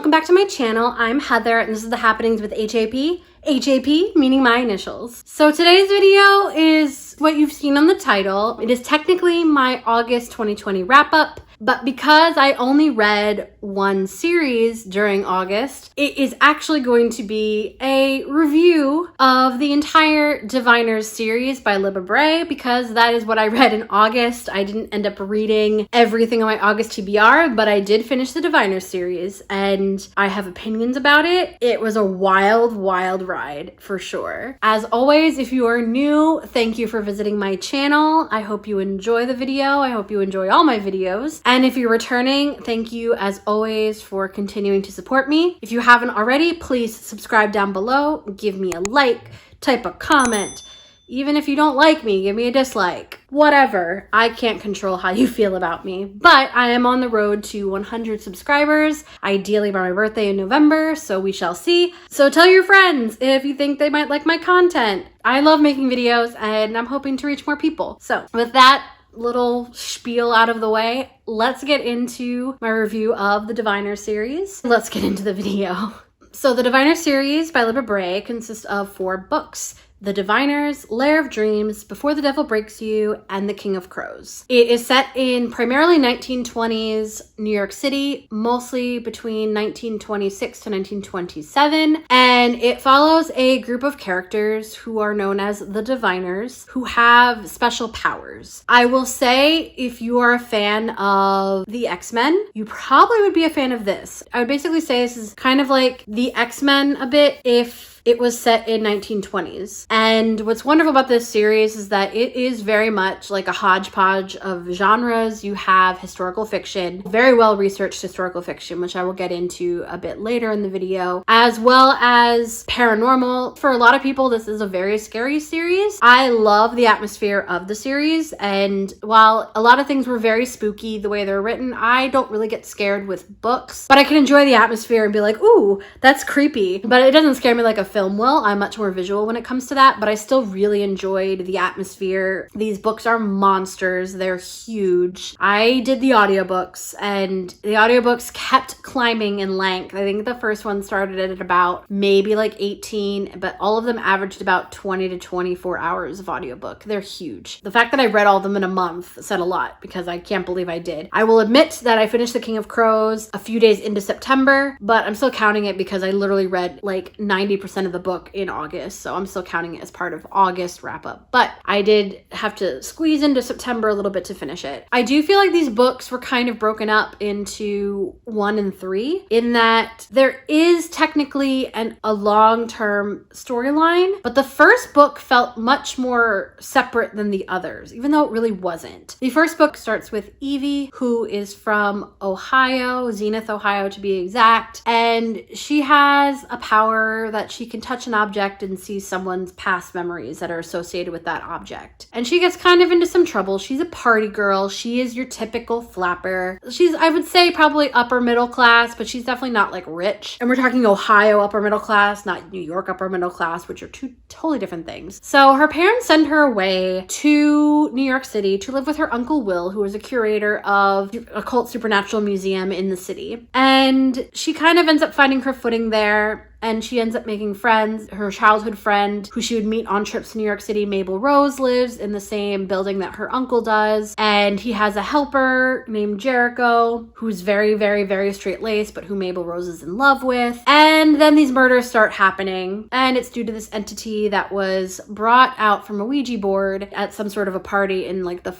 welcome back to my channel. I'm Heather and this is the happenings with H.A.P. H.A.P. meaning my initials. So today's video is what you've seen on the title. It is technically my August 2020 wrap-up, but because I only read one series during August, it is actually going to be a review of the entire Diviners series by Libba Bray, because that is what I read in August. I didn't end up reading everything on my August TBR, but I did finish the Diviners series and I have opinions about it. It was a wild, wild ride for sure. As always, if you are new, thank you for visiting my channel. I hope you enjoy the video. I hope you enjoy all my videos. And if you're returning, thank you as always for continuing to support me. If you haven't already, please subscribe down below, give me a like, type a comment. Even if you don't like me, give me a dislike. Whatever. I can't control how you feel about me. But I am on the road to 100 subscribers, ideally by my birthday in November, so we shall see. So tell your friends if you think they might like my content. I love making videos and I'm hoping to reach more people. So with that little spiel out of the way, let's get into my review of the Diviner series. Let's get into the video. So the Diviner series by Libba Bray consists of 4 books: The Diviners, Lair of Dreams, Before the Devil Breaks You, and The King of Crows. It is set in primarily 1920s New York City, mostly between 1926 to 1927, and it follows a group of characters who are known as the Diviners, who have special powers. I will say, if you are a fan of the X-Men, you probably would be a fan of this. I would basically say this is kind of like the X-Men a bit if it was set in 1920s. And what's wonderful about this series is that it is very much like a hodgepodge of genres. You have historical fiction, very well researched historical fiction, which I will get into a bit later in the video, as well as paranormal. For a lot of people, this is a very scary series. I love the atmosphere of the series, and while a lot of things were very spooky the way they're written, I don't really get scared with books, but I can enjoy the atmosphere and be like, ooh, that's creepy. But it doesn't scare me like a film will. I'm much more visual when it comes to that, but I still really enjoyed the atmosphere. These books are monsters. They're huge. I did the audiobooks and the audiobooks kept climbing in length. I think the first one started at about maybe like 18, but all of them averaged about 20 to 24 hours of audiobook. They're huge. The fact that I read all of them in a month said a lot, because I can't believe I did. I will admit that I finished The King of Crows a few days into September, but I'm still counting it because I literally read like 90% of the book in August, so I'm still counting it as part of August wrap up, but I did have to squeeze into September a little bit to finish it. I do feel like these books were kind of broken up into 1 and 3, in that there is technically a long-term storyline, but the first book felt much more separate than the others, even though it really wasn't. The first book starts with Evie, who is from Ohio, Zenith, Ohio to be exact, and she has a power that she can touch an object and see someone's past memories that are associated with that object. And she gets kind of into some trouble. She's a party girl. She is your typical flapper. She's, I would say, probably upper middle class, but she's definitely not like rich. And we're talking Ohio upper middle class, not New York upper middle class, which are two totally different things. So her parents send her away to New York City to live with her Uncle Will, who is a curator of occult supernatural museum in the city. And she kind of ends up finding her footing there. And she ends up making friends. Her childhood friend, who she would meet on trips to New York City, Mabel Rose, lives in the same building that her uncle does. And he has a helper named Jericho, who's very, very, very straight-laced, but who Mabel Rose is in love with. And then these murders start happening. And it's due to this entity that was brought out from a Ouija board at some sort of a party in like the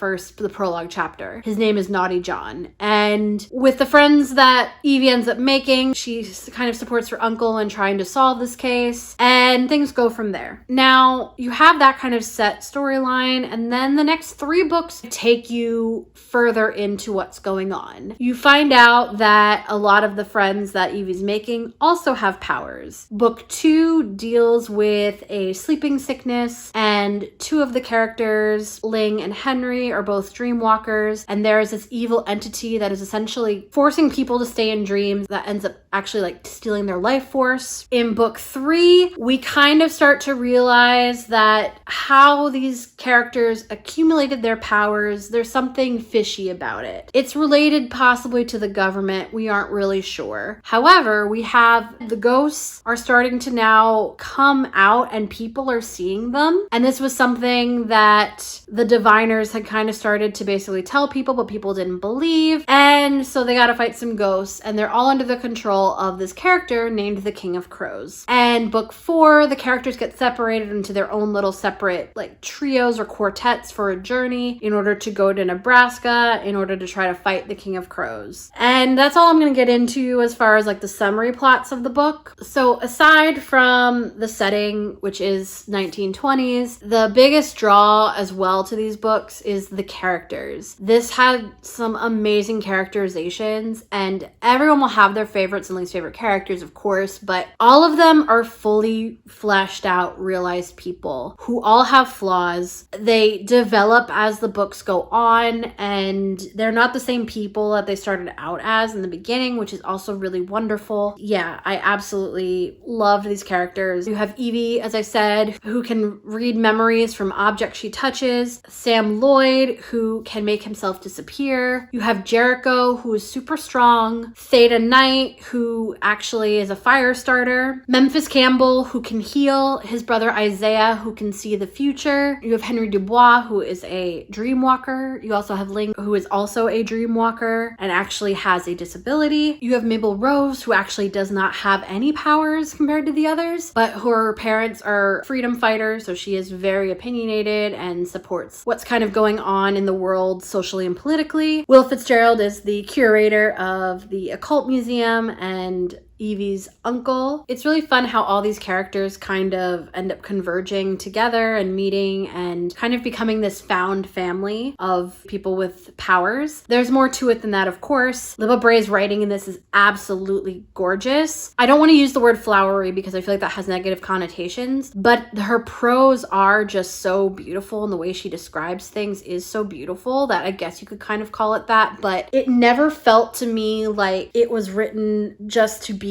prologue chapter. His name is Naughty John. And with the friends that Evie ends up making, she kind of supports her uncle and trying to solve this case, and things go from there. Now, you have that kind of set storyline, and then the next 3 books take you further into what's going on. You find out that a lot of the friends that Evie's making also have powers. Book 2 deals with a sleeping sickness, and 2 of the characters, Ling and Henry, are both dreamwalkers, and there is this evil entity that is essentially forcing people to stay in dreams that ends up actually like stealing their life force twist. In book 3, we kind of start to realize that how these characters accumulated their powers, there's something fishy about it. It's related possibly to the government. We aren't really sure. However, we have the ghosts are starting to now come out and people are seeing them. And this was something that the diviners had kind of started to basically tell people, but people didn't believe. And so they got to fight some ghosts, and they're all under the control of this character named the King of Crows. And book 4, the characters get separated into their own little separate like trios or quartets for a journey in order to go to Nebraska in order to try to fight the King of Crows. And that's all I'm going to get into as far as like the summary plots of the book. So aside from the setting, which is 1920s, the biggest draw as well to these books is the characters. This had some amazing characterizations, and everyone will have their favorites and least favorite characters, of course, but all of them are fully fleshed out, realized people who all have flaws. They develop as the books go on, and they're not the same people that they started out as in the beginning, which is also really wonderful. Yeah, I absolutely loved these characters. You have Evie, as I said, who can read memories from objects she touches. Sam Lloyd, who can make himself disappear. You have Jericho, who is super strong. Theta Knight, who actually is a fire starter. Memphis Campbell, who can heal. His brother Isaiah, who can see the future. You have Henry Dubois, who is a dream walker. You also have Ling, who is also a dream walker and actually has a disability. You have Mabel Rose, who actually does not have any powers compared to the others, but her parents are freedom fighters, so she is very opinionated and supports what's kind of going on in the world socially and politically. Will Fitzgerald is the curator of the Occult Museum and Evie's uncle. It's really fun how all these characters kind of end up converging together and meeting and kind of becoming this found family of people with powers. There's more to it than that, of course. Libba Bray's writing in this is absolutely gorgeous. I don't want to use the word flowery because I feel like that has negative connotations, but her prose are just so beautiful, and the way she describes things is so beautiful that I guess you could kind of call it that, but it never felt to me like it was written just to be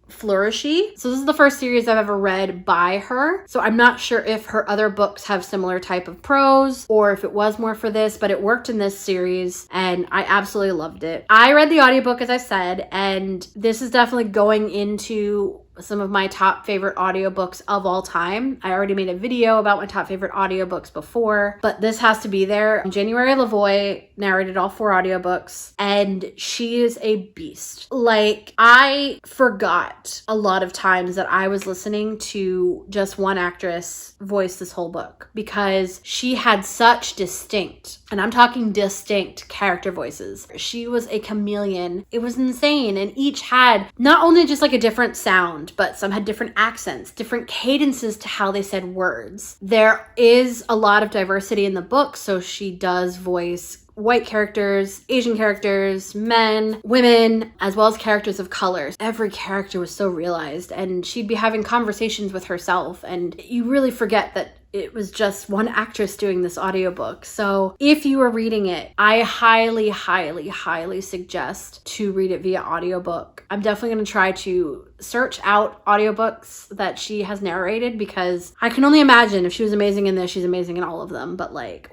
flourishy. So this is the first series I've ever read by her. So I'm not sure if her other books have similar type of prose or if it was more for this, but it worked in this series and I absolutely loved it. I read the audiobook, as I said, and this is definitely going into some of my top favorite audiobooks of all time. I already made a video about my top favorite audiobooks before, but this has to be there. January Lavoie narrated all 4 audiobooks, and she is a beast. Like, I forgot a lot of times that I was listening to just one actress voice this whole book because she had such distinct, and I'm talking distinct, character voices. She was a chameleon. It was insane, and each had not only just like a different sound, but some had different accents, different cadences to how they said words. There is a lot of diversity in the book, so she does voice white characters, Asian characters, men, women, as well as characters of color. Every character was so realized, and she'd be having conversations with herself, and you really forget that it was just one actress doing this audiobook. So if you are reading it, I highly, highly, highly suggest to read it via audiobook. I'm definitely going to try to search out audiobooks that she has narrated because I can only imagine if she was amazing in this, she's amazing in all of them. But like,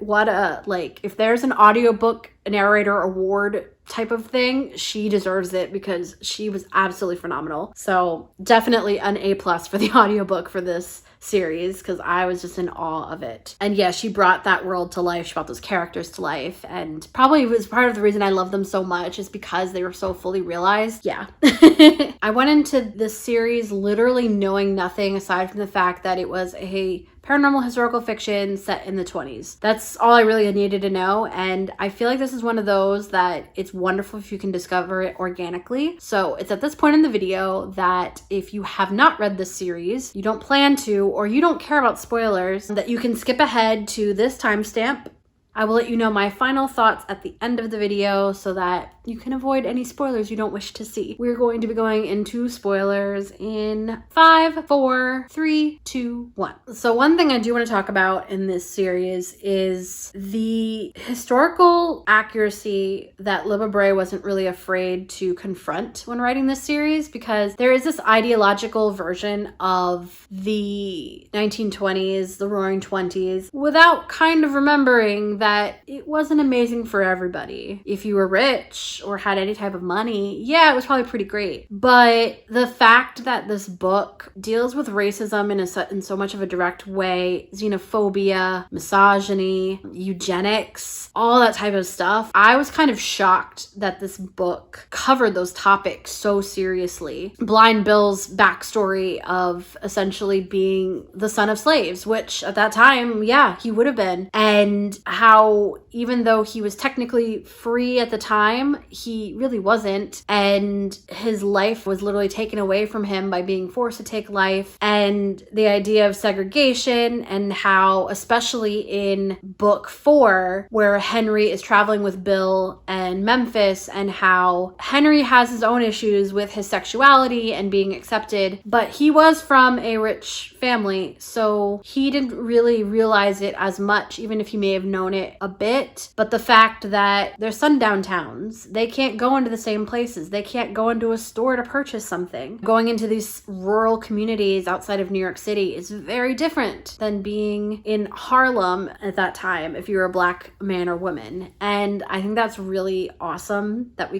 if there's an audiobook narrator award type of thing, she deserves it because she was absolutely phenomenal. So definitely an A+ for the audiobook for this series because I was just in awe of it. And yeah, she brought that world to life. She brought those characters to life, and probably was part of the reason I love them so much is because they were so fully realized. Yeah. I went into this series literally knowing nothing aside from the fact that it was a paranormal historical fiction set in the 20s. That's all I really needed to know, and I feel like this is one of those that it's wonderful if you can discover it organically. So it's at this point in the video that if you have not read this series, you don't plan to, or you don't care about spoilers, that you can skip ahead to this timestamp. I will let you know my final thoughts at the end of the video so that you can avoid any spoilers you don't wish to see. We're going to be going into spoilers in 5, 4, 3, 2, 1. So one thing I do want to talk about in this series is the historical accuracy that Libba Bray wasn't really afraid to confront when writing this series, because there is this ideological version of the 1920s, the Roaring Twenties, without kind of remembering that it wasn't amazing for everybody. If you were rich or had any type of money, yeah, it was probably pretty great. But the fact that this book deals with racism in so much of a direct way, xenophobia, misogyny, eugenics, all that type of stuff, I was kind of shocked that this book covered those topics so seriously. Blind Bill's backstory of essentially being the son of slaves, which at that time, yeah, he would have been. And how even though he was technically free at the time, he really wasn't. And his life was literally taken away from him by being forced to take life. And the idea of segregation, and how, especially in book 4, where Henry is traveling with Bill and Memphis, and how Henry has his own issues with his sexuality and being accepted, but he was from a rich family, so he didn't really realize it as much, even if he may have known it a bit. But the fact that they're sundown towns, they can't go into the same places, they can't go into a store to purchase something. Going into these rural communities outside of New York City is very different than being in Harlem at that time if you're a black man or woman. And I think that's really awesome that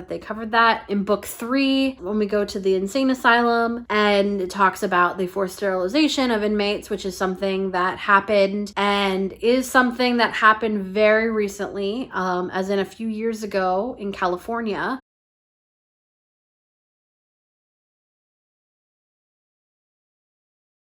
they covered that in book 3 when we go to the insane asylum, and it talks about the forced sterilization of inmates, which is something that happened and is something that happened very recently, as in a few years ago in California.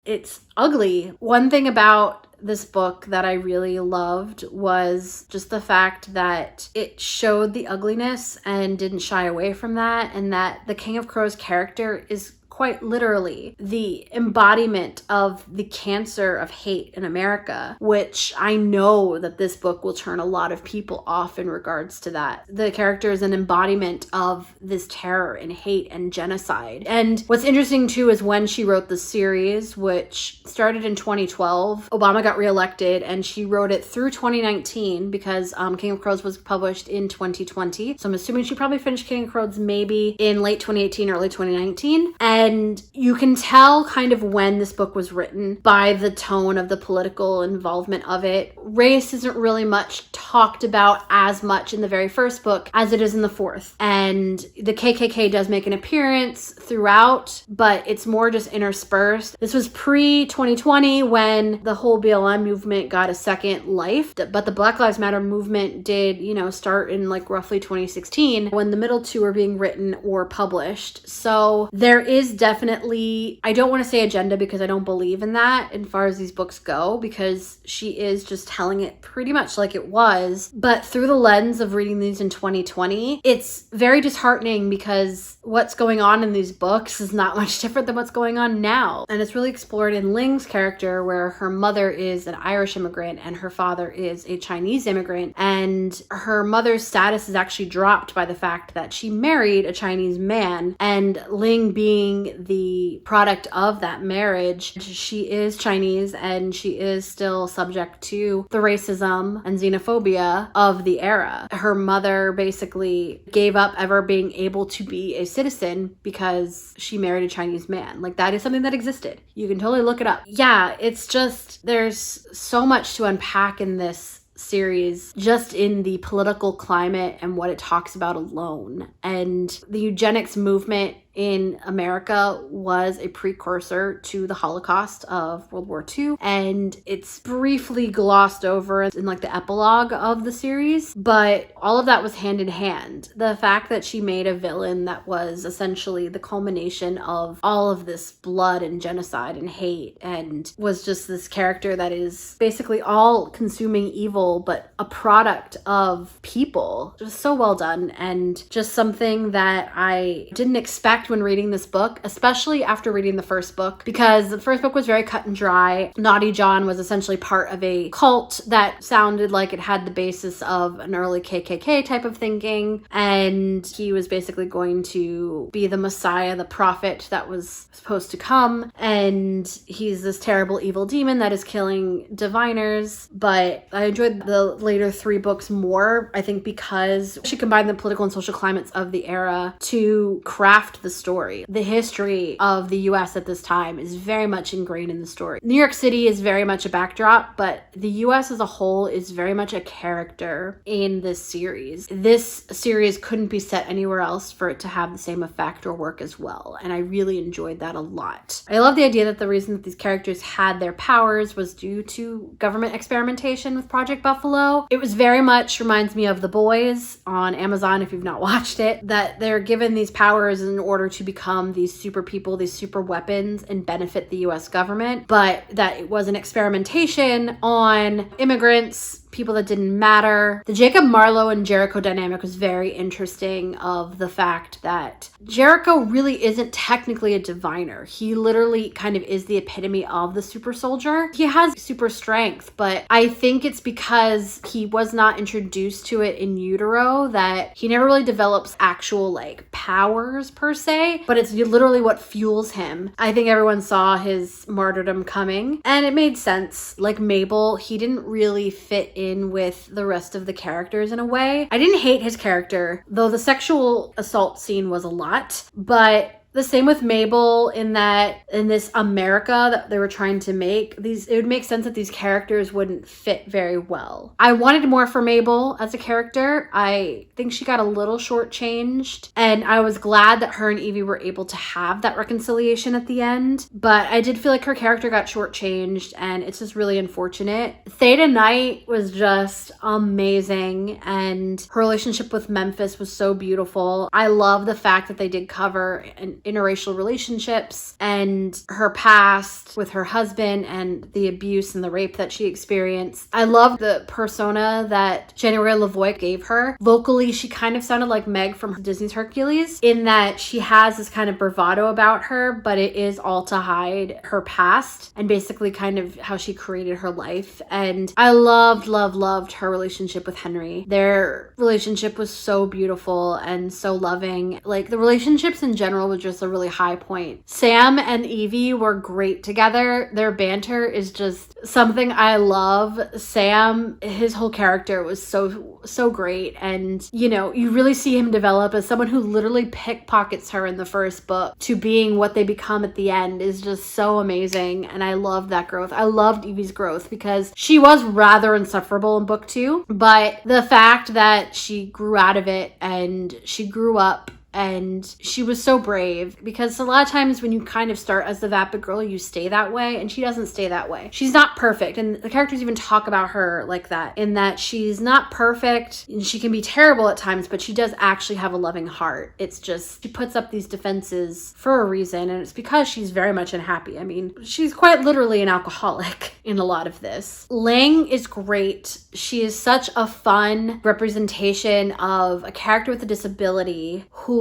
It's ugly. One thing about this book that I really loved was just the fact that it showed the ugliness and didn't shy away from that, and that the King of Crows character is quite literally the embodiment of the cancer of hate in America, which I know that this book will turn a lot of people off in regards to that. The character is an embodiment of this terror and hate and genocide. And what's interesting too is when she wrote the series, which started in 2012, Obama got reelected, and she wrote it through 2019 because King of Crows was published in 2020. So I'm assuming she probably finished King of Crows maybe in late 2018, early 2019. And you can tell kind of when this book was written by the tone of the political involvement of it. Race isn't really much talked about as much in the very first book as it is in the 4th. And the KKK does make an appearance throughout, but it's more just interspersed. This was pre-2020 when the whole BLM movement got a second life, but the Black Lives Matter movement did, start in like roughly 2016 when the middle two are being written or published. So there is definitely, I don't want to say agenda because I don't believe in that as far as these books go, because she is just telling it pretty much like it was. But through the lens of reading these in 2020, it's very disheartening because what's going on in these books is not much different than what's going on now. And it's really explored in Ling's character, where her mother is an Irish immigrant and her father is a Chinese immigrant. And her mother's status is actually dropped by the fact that she married a Chinese man, and Ling being the product of that marriage, she is Chinese and she is still subject to the racism and xenophobia of the era. Her mother basically gave up ever being able to be a citizen because she married a Chinese man. Like, that is something that existed. You can totally look it up. Yeah, it's just, there's so much to unpack in this series, just in the political climate and what it talks about alone. And the eugenics movement in America was a precursor to the Holocaust of World War II, and it's briefly glossed over in like the epilogue of the series, but all of that was hand in hand. The fact that she made a villain that was essentially the culmination of all of this blood and genocide and hate, and was just this character that is basically all consuming evil, but a product of people. Just so well done, and just something that I didn't expect expect when reading this book, especially after reading the first book, because the first book was very cut and dry. Naughty John was essentially part of a cult that sounded like it had the basis of an early KKK type of thinking, and he was basically going to be the Messiah, the prophet that was supposed to come, and he's this terrible evil demon that is killing diviners. But I enjoyed the later 3 books more, I think, because she combined the political and social climates of the era to craft the story. The history of the US at this time is very much ingrained in the story. New York City is very much a backdrop, but the US as a whole is very much a character in this series. This series couldn't be set anywhere else for it to have the same effect or work as well, and I really enjoyed that a lot. I love the idea that the reason that these characters had their powers was due to government experimentation with Project Buffalo. It was very much reminds me of The Boys on Amazon, if you've not watched it, that they're given these powers in order to become these super people, these super weapons, and benefit the US government, but that it was an experimentation on immigrants, people that didn't matter. The Jacob Marlowe and Jericho dynamic was very interesting, of the fact that Jericho really isn't technically a diviner. He literally kind of is the epitome of the super soldier. He has super strength, but I think it's because he was not introduced to it in utero that he never really develops actual like powers per se, but it's literally what fuels him. I think everyone saw his martyrdom coming, and it made sense. Like Mabel, he didn't really fit in with the rest of the characters in a way. I didn't hate his character, though the sexual assault scene was a lot, but the same with Mabel, in that in this America that they were trying to make, it would make sense that these characters wouldn't fit very well. I wanted more for Mabel as a character. I think she got a little shortchanged, and I was glad that her and Evie were able to have that reconciliation at the end, but I did feel like her character got shortchanged, and it's just really unfortunate. Theta Knight was just amazing, and her relationship with Memphis was so beautiful. I love the fact that they did cover interracial relationships and her past with her husband and the abuse and the rape that she experienced. I love the persona that January LaVoy gave her. Vocally, she kind of sounded like Meg from Disney's Hercules, in that she has this kind of bravado about her, but it is all to hide her past and basically kind of how she created her life. And I loved her relationship with Henry. Their relationship was so beautiful and so loving. Like, the relationships in general were just a really high point. Sam and Evie were great together. Their banter is just something I love. Sam, his whole character was so great, and you really see him develop as someone who literally pickpockets her in the first book to being what they become at the end is just so amazing, and I love that growth. I loved Evie's growth because she was rather insufferable in book 2, but the fact that she grew out of it and she grew up and she was so brave, because a lot of times when you kind of start as the vapid girl, you stay that way, and she doesn't stay that way. She's not perfect, and the characters even talk about her like that, in that she's not perfect and she can be terrible at times, but she does actually have a loving heart. It's just she puts up these defenses for a reason, and it's because she's very much unhappy. I mean, she's quite literally an alcoholic in a lot of this. Lang is great. She is such a fun representation of a character with a disability who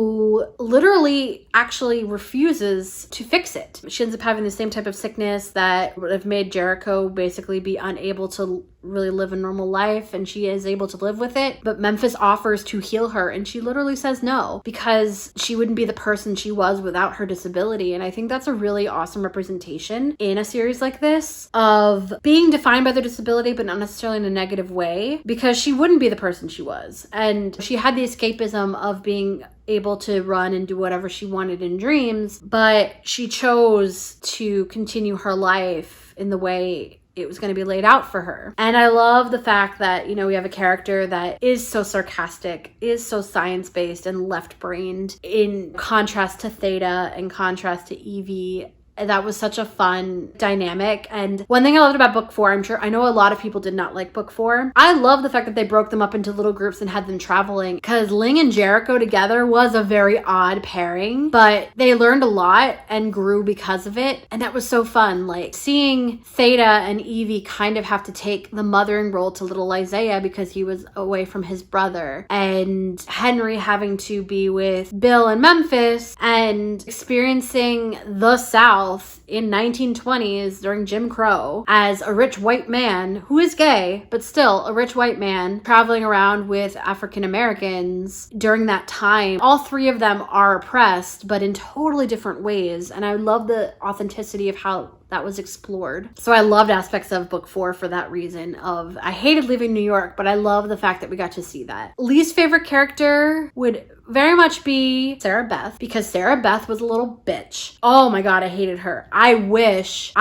literally actually refuses to fix it. She ends up having the same type of sickness that would have made Jericho basically be unable to really live a normal life, and she is able to live with it, but Memphis offers to heal her, and she literally says no, because she wouldn't be the person she was without her disability. And I think that's a really awesome representation in a series like this, of being defined by their disability but not necessarily in a negative way, because she wouldn't be the person she was, and she had the escapism of being able to run and do whatever she wanted in dreams, but she chose to continue her life in the way it was going to be laid out for her. And I love the fact that, we have a character that is so sarcastic, is so science-based and left-brained, in contrast to Theta, in contrast to Evie, that was such a fun dynamic. And one thing I loved about book 4, I know a lot of people did not like book 4. I love the fact that they broke them up into little groups and had them traveling, because Ling and Jericho together was a very odd pairing, but they learned a lot and grew because of it. And that was so fun. Like seeing Theta and Evie kind of have to take the mothering role to little Isaiah because he was away from his brother, and Henry having to be with Bill in Memphis and experiencing the South in 1920s during Jim Crow as a rich white man who is gay, but still a rich white man traveling around with African Americans during that time. All three of them are oppressed, but in totally different ways. And I love the authenticity of how that was explored. So I loved aspects of book 4 for that reason of, I hated leaving New York, but I love the fact that we got to see that. Least favorite character would very much be Sarah Beth, because Sarah Beth was a little bitch. Oh my God, I hated her. I wish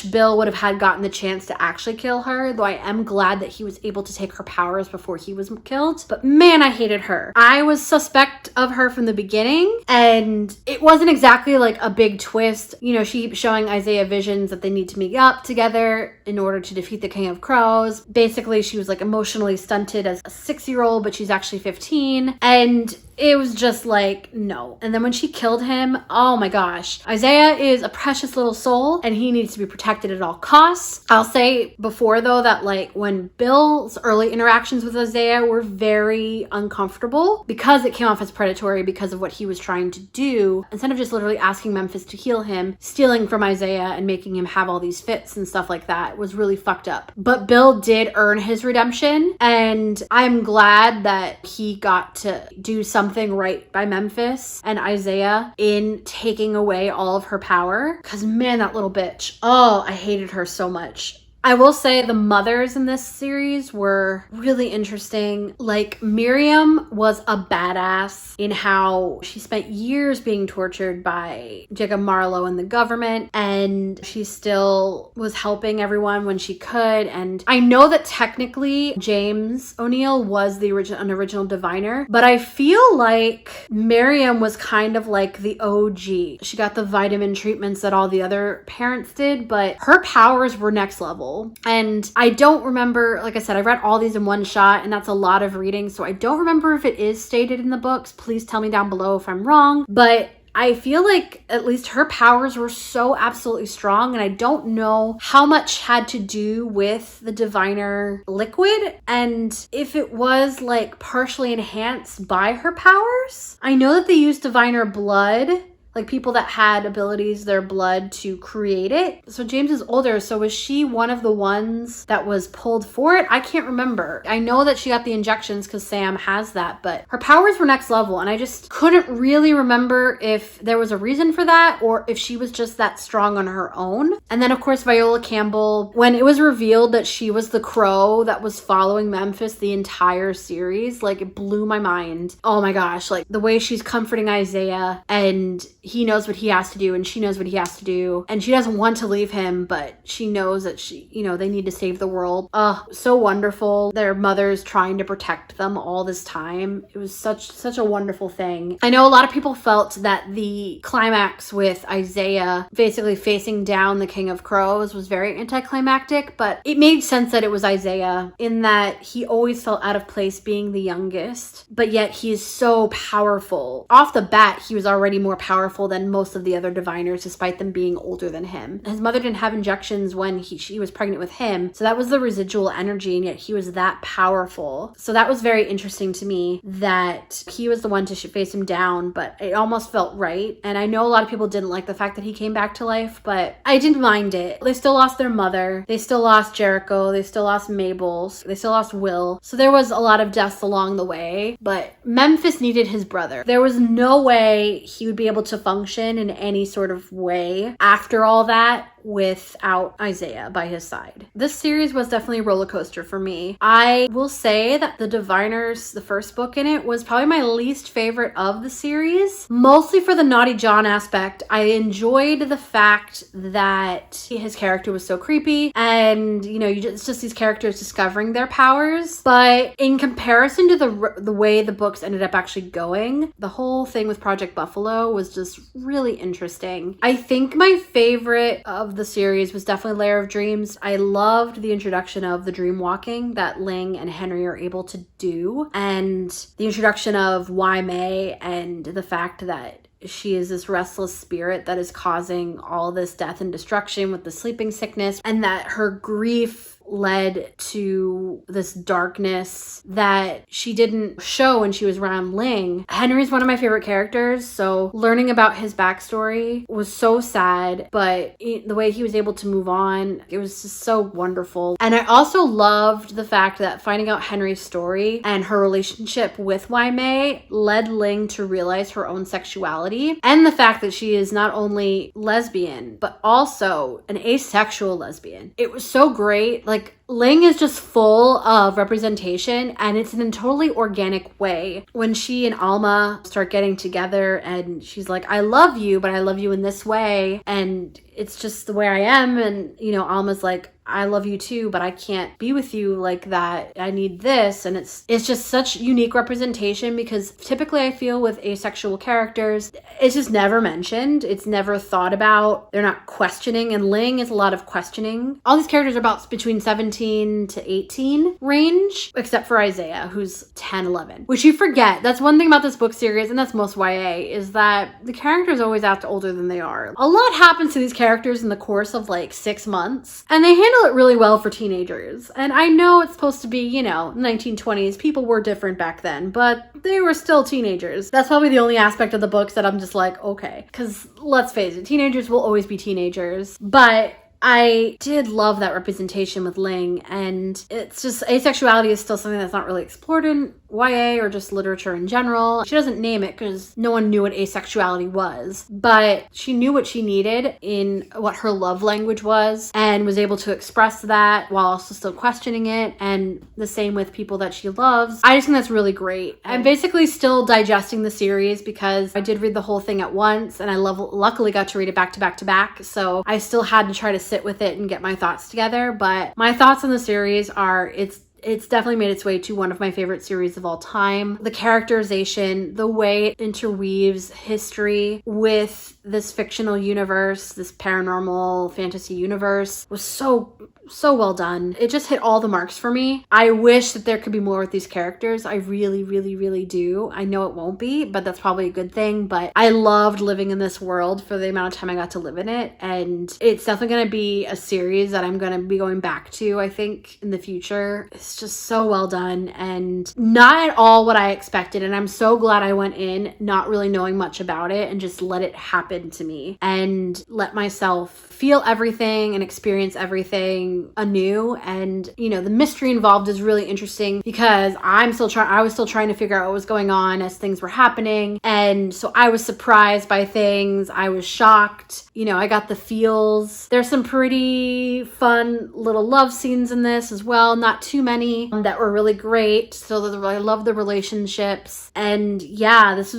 Bill would have gotten the chance to actually kill her, though I am glad that he was able to take her powers before he was killed. But man, I hated her. I was suspect of her from the beginning, and it wasn't exactly like a big twist. You know, she keeps showing Isaiah visions that they need to meet up together in order to defeat the King of Crows. Basically, she was like emotionally stunted as a 6-year-old, but she's actually 15. And it was just like, no. And then when she killed him, oh my gosh. Isaiah is a precious little soul and he needs to be protected at all costs. I'll say before though that like when Bill's early interactions with Isaiah were very uncomfortable because it came off as predatory because of what he was trying to do. Instead of just literally asking Memphis to heal him, stealing from Isaiah and making him have all these fits and stuff like that was really fucked up. But Bill did earn his redemption, and I'm glad that he got to do something right by Memphis and Isaiah in taking away all of her power. Because man, that little bitch. Oh, I hated her so much. I will say the mothers in this series were really interesting. Like Miriam was a badass in how she spent years being tortured by Jacob Marlowe and the government, and she still was helping everyone when she could. And I know that technically James O'Neill was an original diviner, but I feel like Miriam was kind of like the OG. She got the vitamin treatments that all the other parents did, but her powers were next level. And I don't remember, like I said, I read all these in one shot, and that's a lot of reading, so I don't remember if it is stated in the books. Please tell me down below if I'm wrong. But I feel like at least her powers were so absolutely strong, and I don't know how much had to do with the diviner liquid and if it was like partially enhanced by her powers. I know that they used diviner blood, like people that had abilities, their blood to create it. So James is older, so was she one of the ones that was pulled for it? I can't remember. I know that she got the injections because Sam has that, but her powers were next level, and I just couldn't really remember if there was a reason for that or if she was just that strong on her own. And then of course Viola Campbell, when it was revealed that she was the crow that was following Memphis the entire series, like it blew my mind. Oh my gosh, like the way she's comforting Isaiah, and he knows what he has to do and she knows what he has to do, and she doesn't want to leave him, but she knows that they need to save the world. So wonderful. Their mothers trying to protect them all this time. It was such a wonderful thing. I know a lot of people felt that the climax with Isaiah basically facing down the King of Crows was very anticlimactic, but it made sense that it was Isaiah in that he always felt out of place being the youngest, but yet he is so powerful. Off the bat, he was already more powerful than most of the other diviners, despite them being older than him. His mother didn't have injections when she was pregnant with him, so that was the residual energy, and yet he was that powerful. So that was very interesting to me that he was the one to face him down, but it almost felt right. And I know a lot of people didn't like the fact that he came back to life, but I didn't mind it. They still lost their mother, they still lost Jericho, they still lost Mabel, they still lost Will, so there was a lot of deaths along the way. But Memphis needed his brother. There was no way he would be able to function in any sort of way after all that without Isaiah by his side. This series was definitely a roller coaster for me. I will say that The Diviners, the first book in it, was probably my least favorite of the series, mostly for the Naughty John aspect. I enjoyed the fact that his character was so creepy, and it's just these characters discovering their powers. But in comparison to the way the books ended up actually going, the whole thing with Project Buffalo was just really interesting. I think my favorite of the series was definitely Lair of Dreams. I loved the introduction of the dream walking that Ling and Henry are able to do, and the introduction of May and the fact that she is this restless spirit that is causing all this death and destruction with the sleeping sickness, and that her grief led to this darkness that she didn't show when she was around Ling. Henry's one of my favorite characters, so learning about his backstory was so sad, but the way he was able to move on, it was just so wonderful. And I also loved the fact that finding out Henry's story and her relationship with May led Ling to realize her own sexuality, and the fact that she is not only lesbian, but also an asexual lesbian. It was so great. Like, Ling is just full of representation, and it's in a totally organic way. When she and Alma start getting together and she's like, I love you, but I love you in this way, and it's just the way I am. And, Alma's like, I love you too, but I can't be with you like that. I need this. And it's just such unique representation, because typically I feel with asexual characters, it's just never mentioned. It's never thought about. They're not questioning. And Ling is a lot of questioning. All these characters are about between 17 to 18 range, except for Isaiah, who's 10, 11, which you forget. That's one thing about this book series, and that's most YA, is that the characters always act older than they are. A lot happens to these characters in the course of like 6 months, and they handle it really well for teenagers. And I know it's supposed to be, 1920s. People were different back then, but they were still teenagers. That's probably the only aspect of the books that I'm just like, okay. Because let's face it, teenagers will always be teenagers. But I did love that representation with Ling, and it's just, asexuality is still something that's not really explored in YA or just literature in general. She doesn't name it because no one knew what asexuality was, but she knew what she needed in what her love language was, and was able to express that while also still questioning it, and the same with people that she loves. I just think that's really great. I'm basically still digesting the series because I did read the whole thing at once, and I luckily got to read it back to back to back, so I still had to try to sit with it and get my thoughts together. But my thoughts on the series are, it's definitely made its way to one of my favorite series of all time. The characterization, the way it interweaves history with this fictional universe, this paranormal fantasy universe, was so well done. It just hit all the marks for me. I wish that there could be more with these characters. I really, really, really do. I know it won't be, but that's probably a good thing. But I loved living in this world for the amount of time I got to live in it. And it's definitely going to be a series that I'm going to be going back to, I think, in the future. It's just so well done and not at all what I expected. And I'm so glad I went in not really knowing much about it and just let it happen to me and let myself feel everything and experience everything anew. And the mystery involved is really interesting because I was still trying to figure out what was going on as things were happening, and so I was surprised by things. I was shocked. I got the feels. There's some pretty fun little love scenes in this as well, not too many, that were really great. So I love the relationships, and yeah, this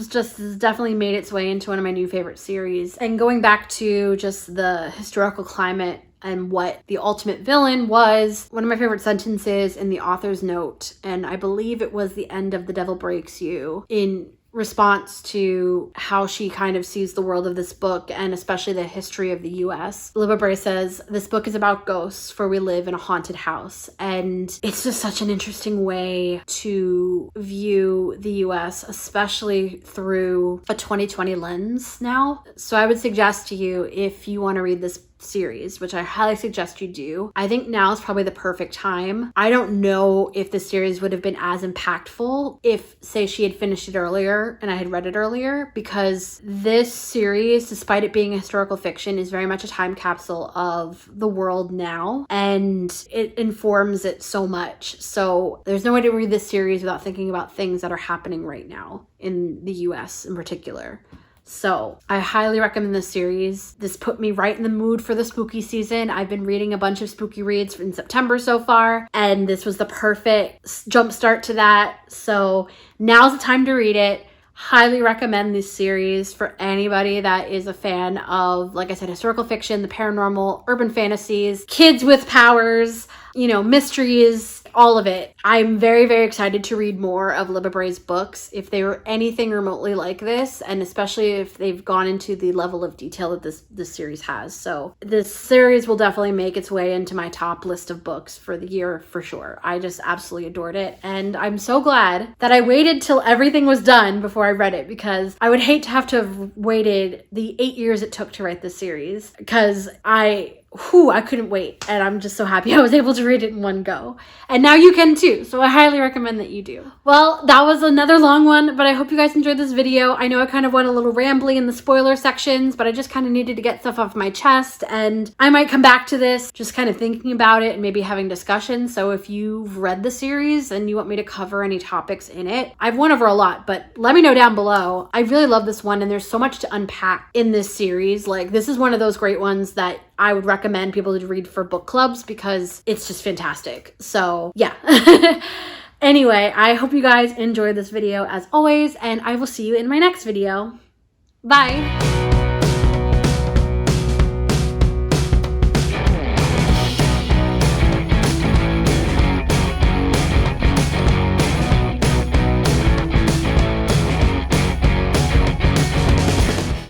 definitely made its way into one of my new favorite series. And going back to just the historical climate and what the ultimate villain was, one of my favorite sentences in the author's note, and I believe it was the end of The Devil Breaks You, in response to how she kind of sees the world of this book and especially the history of the US. Libba Bray says, "This book is about ghosts, for we live in a haunted house." And it's just such an interesting way to view the US, especially through a 2020 lens now. So I would suggest to you, if you want to read this series, which I highly suggest you do, I think now is probably the perfect time. I don't know if the series would have been as impactful if, say, she had finished it earlier and I had read it earlier, because this series, despite it being a historical fiction, is very much a time capsule of the world now, and it informs it so much. So there's no way to read this series without thinking about things that are happening right now in the US in particular. So I highly recommend this series. This put me right in the mood for the spooky season. I've been reading a bunch of spooky reads in September so far, and this was the perfect jump start to that. So now's the time to read it. Highly recommend this series for anybody that is a fan of, like I said, historical fiction, the paranormal, urban fantasies, kids with powers, you know, mysteries, all of it. I'm very, very excited to read more of Libba Bray's books if they were anything remotely like this, and especially if they've gone into the level of detail that this series has. So this series will definitely make its way into my top list of books for the year for sure. I just absolutely adored it, and I'm so glad that I waited till everything was done before I read it, because I would hate to have waited the 8 years it took to write this series, because I couldn't wait, and I'm just so happy I was able to read it in one go. And now you can too, so I highly recommend that you do. Well, that was another long one, but I hope you guys enjoyed this video. I know I kind of went a little rambly in the spoiler sections, but I just kind of needed to get stuff off my chest, and I might come back to this just kind of thinking about it and maybe having discussions. So if you've read the series and you want me to cover any topics in it, I've went over a lot, but let me know down below. I really love this one, and there's so much to unpack in this series. Like, this is one of those great ones that I would recommend people to read for book clubs because it's just fantastic. So yeah. Anyway, I hope you guys enjoyed this video as always, and I will see you in my next video. Bye.